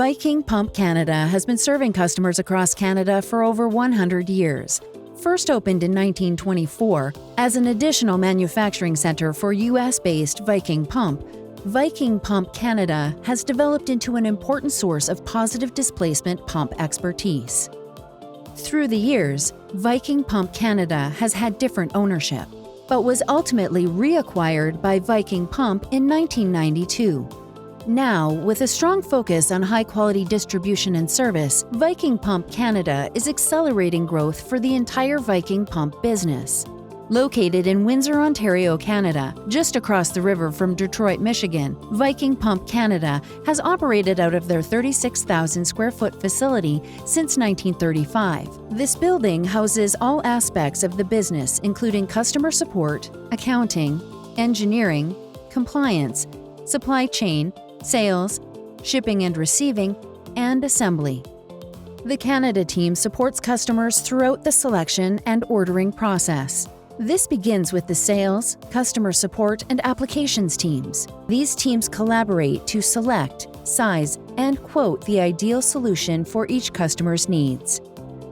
Viking Pump Canada has been serving customers across Canada for over 100 years. First opened in 1924 as an additional manufacturing center for US-based Viking Pump, Viking Pump Canada has developed into an important source of positive displacement pump expertise. Through the years, Viking Pump Canada has had different ownership, but was ultimately reacquired by Viking Pump in 1992. Now, with a strong focus on high-quality distribution and service, Viking Pump Canada is accelerating growth for the entire Viking Pump business. Located in Windsor, Ontario, Canada, just across the river from Detroit, Michigan, Viking Pump Canada has operated out of their 36,000 square foot facility since 1935. This building houses all aspects of the business, including customer support, accounting, engineering, compliance, supply chain, sales, shipping and receiving, and assembly. The Canada team supports customers throughout the selection and ordering process. This begins with the sales, customer support, and applications teams. These teams collaborate to select, size, and quote the ideal solution for each customer's needs.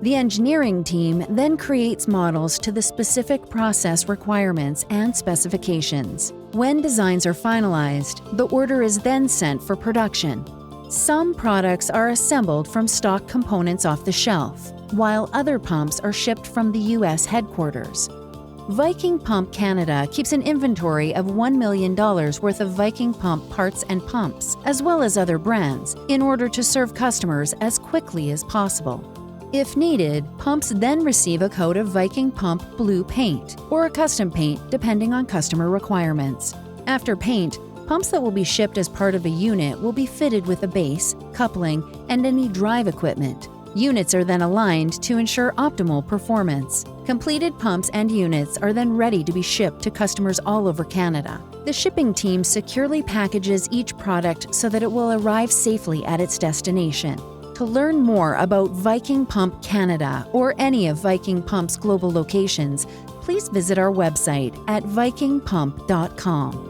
The engineering team then creates models to the specific process requirements and specifications. When designs are finalized, the order is then sent for production. Some products are assembled from stock components off the shelf, while other pumps are shipped from the U.S. headquarters. Viking Pump Canada keeps an inventory of $1 million worth of Viking Pump parts and pumps, as well as other brands, in order to serve customers as quickly as possible. If needed, pumps then receive a coat of Viking Pump blue paint, or a custom paint depending on customer requirements. After paint, pumps that will be shipped as part of a unit will be fitted with a base, coupling, and any drive equipment. Units are then aligned to ensure optimal performance. Completed pumps and units are then ready to be shipped to customers all over Canada. The shipping team securely packages each product so that it will arrive safely at its destination. To learn more about Viking Pump Canada or any of Viking Pump's global locations, please visit our website at vikingpump.com.